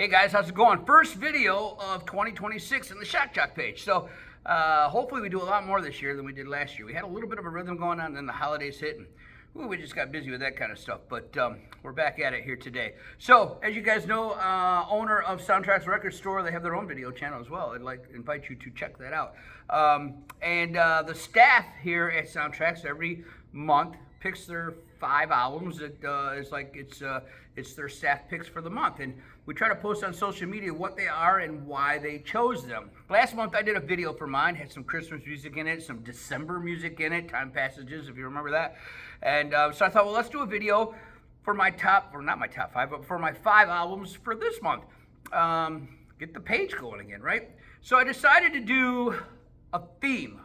Hey guys, how's it going? First video of 2026 in the Shock Jock page. So hopefully we do a lot more this year than we did last year. We had a little bit of a rhythm going on, and then the holidays hit, and we just got busy with that kind of stuff. But we're back at it here today. So as you guys know, owner of Soundtracks Record Store, they have their own video channel as well. I'd like to invite you to check that out. The staff here at Soundtracks every month picks their 5 albums. It's their staff picks for the month, and we try to post on social media what they are and why they chose them. Last month I did a video for mine, had some Christmas music in it, some December music in it, time passages if you remember that. And so I thought, well, let's do a video for my not my top 5, but for my 5 albums for this month. Get the page going again, right? So I decided to do a theme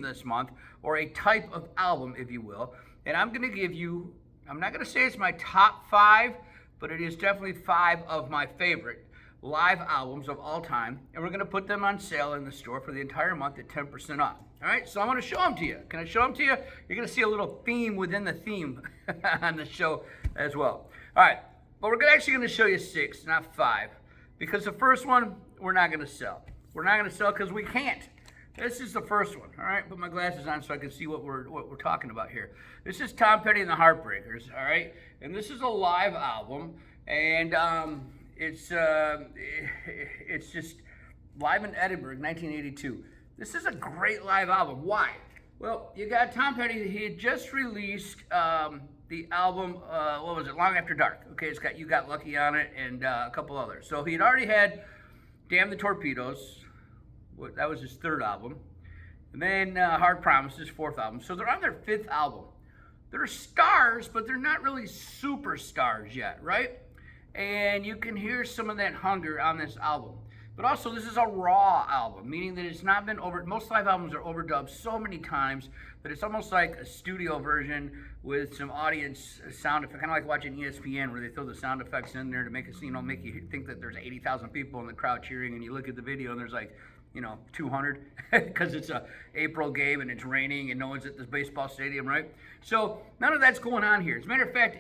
this month, or a type of album, if you will. And I'm going to give you, I'm not going to say it's my top 5, but it is definitely 5 of my favorite live albums of all time. And we're going to put them on sale in the store for the entire month at 10% off. All right, so I'm going to show them to you. Can I show them to you? You're going to see a little theme within the theme on the show as well. All right, but we're actually going to show you 6, not 5, because the first one we're not going to sell. We're not going to sell because we can't. This is the first one, all right? Put my glasses on so I can see what we're talking about here. This is Tom Petty and the Heartbreakers, all right? And this is a live album, and it's just live in Edinburgh, 1982. This is a great live album. Why? Well, you got Tom Petty. He had just released the album, what was it? Long After Dark. Okay, it's got You Got Lucky on it and a couple others. So he had already had Damn the Torpedoes. That was his 3rd album. And then Hard Promises, 4th album. So they're on their 5th album. They're stars, but they're not really superstars yet, right? And you can hear some of that hunger on this album. But also, this is a raw album, meaning that it's not been most live albums are overdubbed so many times that it's almost like a studio version with some audience sound effect, kind of like watching ESPN where they throw the sound effects in there to make it, make you think that there's 80,000 people in the crowd cheering, and you look at the video and there's like, 200 because it's a April game and it's raining and no one's at this baseball stadium, right? So none of that's going on here. As a matter of fact,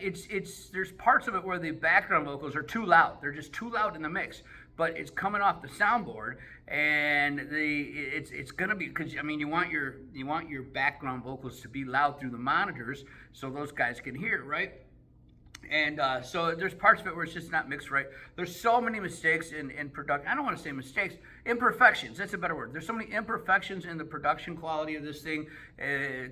there's parts of it where the background vocals are too loud. They're just too loud in the mix, but it's coming off the soundboard, and it's gonna be, because you want your background vocals to be loud through the monitors so those guys can hear, right? And so there's parts of it where it's just not mixed right. There's so many mistakes in production. I don't want to say mistakes, imperfections. That's a better word. There's so many imperfections in the production quality of this thing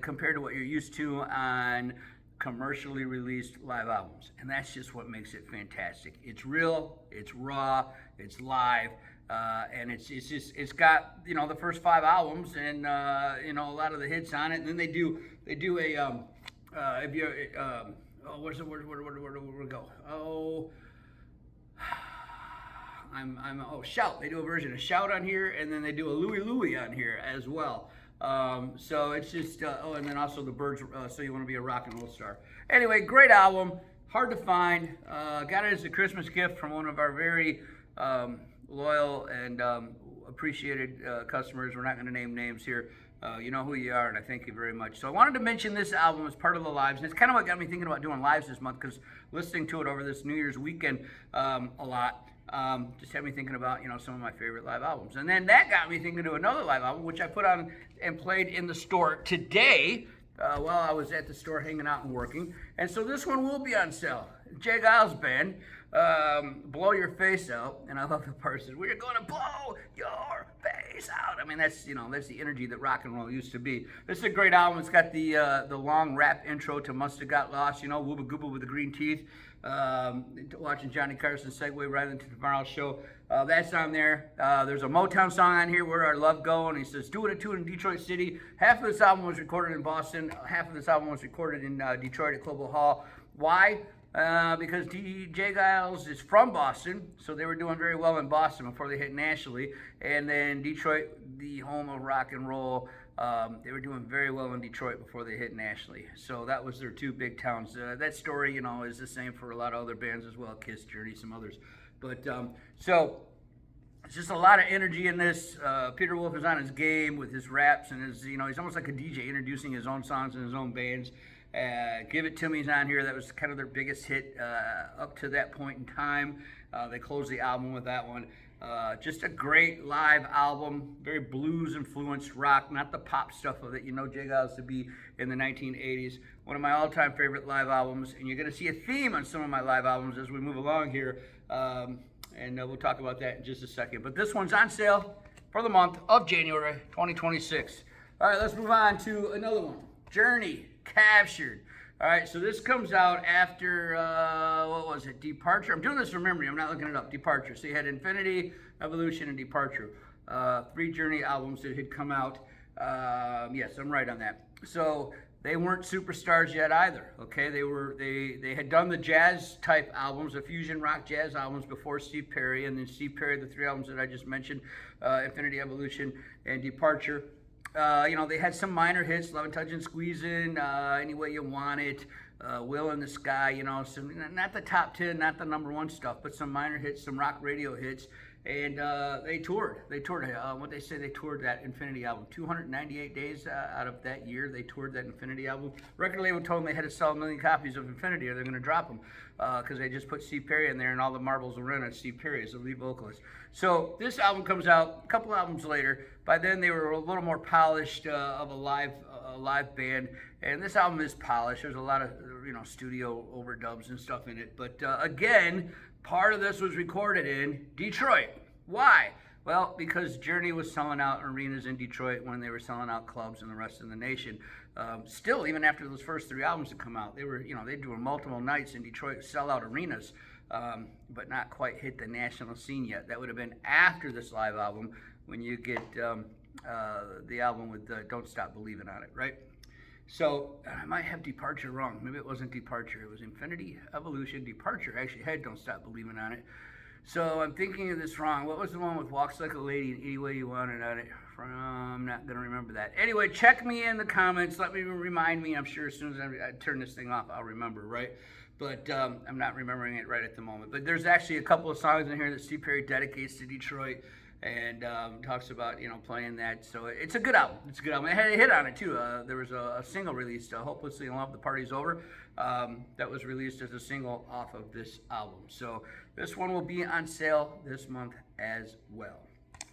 compared to what you're used to on commercially released live albums. And that's just what makes it fantastic. It's real, it's raw, it's live, and it's got the first 5 albums and a lot of the hits on it. And then they do a where do we go? Shout. They do a version of Shout on here, and then they do a Louie Louie on here as well. So it's just, and then also the Byrds, So You Want to Be a Rock and Roll Star. Anyway, great album, hard to find. Got it as a Christmas gift from one of our very loyal and appreciated customers. We're not going to name names here. You know who you are, and I thank you very much. So I wanted to mention this album as part of the lives, and it's kind of what got me thinking about doing lives this month, because listening to it over this New Year's weekend a lot just had me thinking about some of my favorite live albums. And then that got me thinking to another live album, which I put on and played in the store today while I was at the store hanging out and working. And so this one will be on sale. J. Geils Band, Blow Your Face Out. And I love the part that says, we're going to blow your face out. That's the energy that rock and roll used to be. This is a great album. It's got the long rap intro to Must Have Got Lost, Wooba Gooba with the green teeth. Watching Johnny Carson segue right into tomorrow's show. That's on there. There's a Motown song on here, Where Our Love Go, and he says, doing it too in Detroit City. Half of this album was recorded in Boston. Half of this album was recorded in Detroit at Cobo Hall. Why? Because J. Geils is from Boston, so they were doing very well in Boston before they hit nationally. And then Detroit, the home of rock and roll, they were doing very well in Detroit before they hit nationally. So that was their 2 big towns. That story, is the same for a lot of other bands as well, Kiss, Journey, some others. But so it's just a lot of energy in this. Peter Wolf is on his game with his raps and his, he's almost like a DJ introducing his own songs and his own bands. Give It To Me's on here. That was kind of their biggest hit up to that point in time. They closed the album with that one. Just a great live album, very blues influenced rock, not the pop stuff that you know J. Geils to be in the 1980s. One of my all-time favorite live albums, and you're going to see a theme on some of my live albums as we move along here, and we'll talk about that in just a second. But this one's on sale for the month of January 2026. All right, let's move on to another one. Journey, Captured. All right, so this comes out after, what was it, Departure? I'm doing this from memory. I'm not looking it up. Departure. So you had Infinity, Evolution, and Departure. 3 Journey albums that had come out. Yes, I'm right on that. So they weren't superstars yet either, okay? They had done the jazz type albums, the fusion rock jazz albums before Steve Perry, and then Steve Perry, the 3 albums that I just mentioned, Infinity, Evolution, and Departure. They had some minor hits, Lovin', Touchin', Squeezin', Any Way You Want It, Will in the Sky, some, not the top 10, not the number 1 stuff, but some minor hits, some rock radio hits. And they toured. What they say, they toured that Infinity album. 298 days out of that year, they toured that Infinity album. Record label told them they had to sell 1 million copies of Infinity or they're going to drop them because they just put Steve Perry in there and all the marbles were in on Steve Perry as the lead vocalist. So this album comes out a couple albums later. By then they were a little more polished of a live band, and this album is polished. There's a lot of studio overdubs and stuff in it, but again, part of this was recorded in Detroit. Why? Well, because Journey was selling out arenas in Detroit when they were selling out clubs in the rest of the nation. Still, even after those first 3 albums had come out, they were, they do multiple nights in Detroit, sell out arenas, but not quite hit the national scene yet. That would have been after this live album when you get the album with Don't Stop Believin' on it, right? So I might have Departure wrong. Maybe it wasn't Departure. It was Infinity, Evolution, Departure. Actually had Don't Stop Believin' on it. So I'm thinking of this wrong. What was the one with Walks Like a Lady and Any Way You Want It on it? I'm not going to remember that. Anyway, check me in the comments. Let me remind me. I'm sure as soon as I turn this thing off, I'll remember, right? But I'm not remembering it right at the moment. But there's actually a couple of songs in here that Steve Perry dedicates to Detroit and talks about playing that. So it's a good album. It's a good album. It had a hit on it too. There was a single released, Hopelessly in Love, The Party's Over, that was released as a single off of this album. So this one will be on sale this month as well.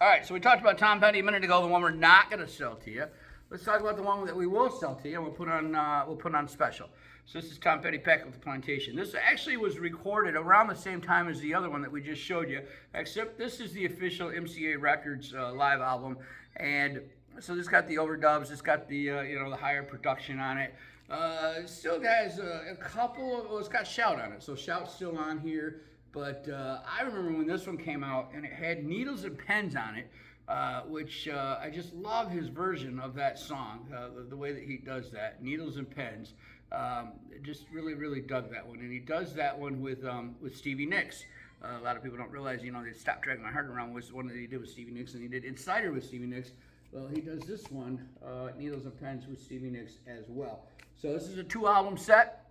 All right, so we talked about Tom Petty a minute ago, the one we're not going to sell to you. Let's talk about the one that we will sell to you, and we'll put on special. So this is Tom Petty, Pack with the Plantation. This actually was recorded around the same time as the other one that we just showed you, except this is the official MCA Records live album. And so this got the overdubs, it's got the the higher production on it. Still has a couple, it's got Shout on it, so Shout's still on here. But I remember when this one came out and it had Needles and Pens on it, which I just love his version of that song, the way that he does that, Needles and Pens. Just really dug that one, and he does that one with Stevie Nicks. A lot of people don't realize, they Stop Dragging My Heart Around was one that he did with Stevie Nicks, and he did Insider with Stevie Nicks. Well, he does this one, Needles and Pens, with Stevie Nicks as well. So this is a 2-album set,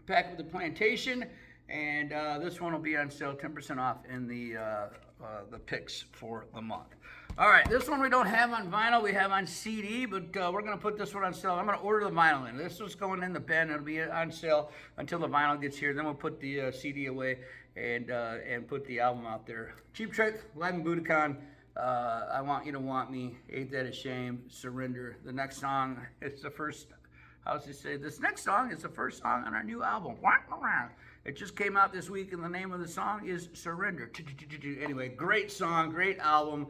Packed with the Plantation, and this one will be on sale 10% off in the picks for the month. All right, this one we don't have on vinyl, we have on CD, but we're going to put this one on sale. I'm going to order the vinyl in. This one's going in the bin. It'll be on sale until the vinyl gets here. Then we'll put the CD away and put the album out there. Cheap Trick, Live in Budokan, I Want You to Want Me, Ain't That a Shame, Surrender. The next song, it's the first, how's it say? This next song is the first song on our new album. It just came out this week, and the name of the song is Surrender. Anyway, great song, great album.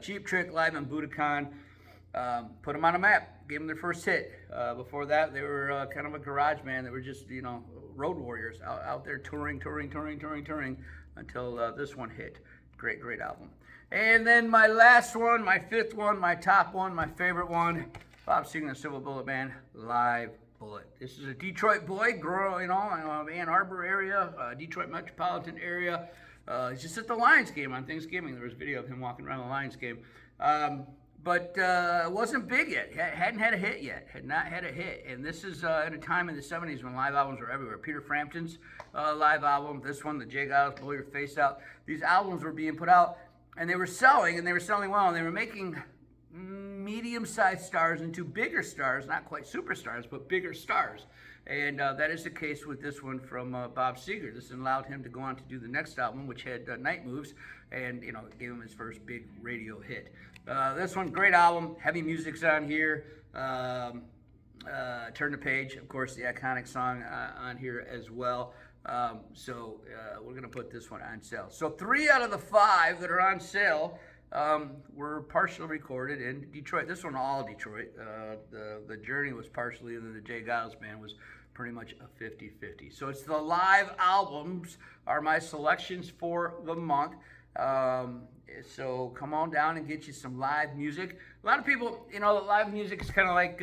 Cheap Trick, Live in Budokan, put them on a map, gave them their first hit. Before that, they were kind of a garage band. They were just, road warriors out there touring until this one hit. Great album. And then my last one, my 5th one, my top one, my favorite one, Bob Seger, Silver Bullet Band, Live Bullet. This is a Detroit boy, growing in Ann Arbor area, Detroit metropolitan area. He's just at the Lions game on Thanksgiving. There was a video of him walking around the Lions game. But wasn't big yet. Hadn't had a hit yet. Had not had a hit. And this is at a time in the 70s when live albums were everywhere. Peter Frampton's live album, this one, the J. Geils, Blow Your Face Out. These albums were being put out, and they were selling well, and they were making medium-sized stars into bigger stars, not quite superstars, but bigger stars. And that is the case with this one from Bob Seger. This allowed him to go on to do the next album, which had Night Moves, and gave him his first big radio hit. This one, great album. Heavy music's on here. Turn the Page, of course, the iconic song on here as well. So we're going to put this one on sale. So 3 out of the 5 that are on sale were partially recorded in Detroit. This one all Detroit. The Journey was partially, and then the Jay Giles Band was pretty much a 50-50. So it's the live albums are my selections for the month. So come on down and get you some live music. A lot of people, live music is kind of like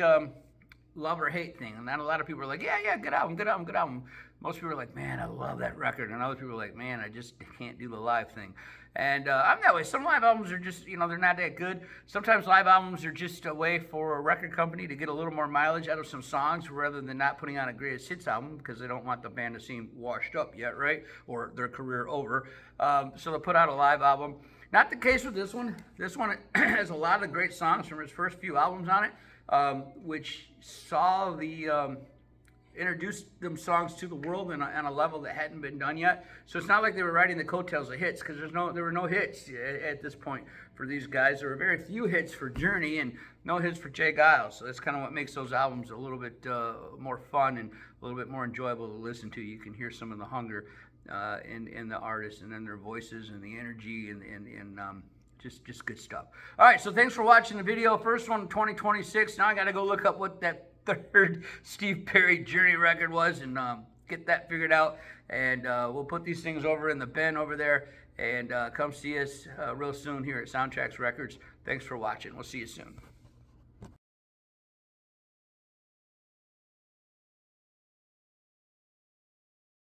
love or hate thing. And not a lot of people are like, yeah, good album, good album, good album. Most people are like, man, I love that record. And other people are like, man, I just can't do the live thing. And I'm that way. Some live albums are just, they're not that good. Sometimes live albums are just a way for a record company to get a little more mileage out of some songs rather than not putting on a greatest hits album because they don't want the band to seem washed up yet, right? Or their career over. So they'll put out a live album. Not the case with this one. This one has a lot of great songs from his first few albums on it, which saw the introduced them songs to the world on a level that hadn't been done yet. So it's not like they were writing the coattails of hits, because there were no hits at this point for these guys. There were very few hits for Journey and no hits for Jay Giles. So that's kind of what makes those albums a little bit more fun and a little bit more enjoyable to listen to. You can hear some of the hunger in the artists, and then their voices and the energy and just good stuff. All right, so thanks for watching the video. First one, 2026. Now I got to go look up what that third Steve Perry Journey record was and get that figured out. And we'll put these things over in the bin over there. And come see us real soon here at Soundtracks Records. Thanks for watching. We'll see you soon.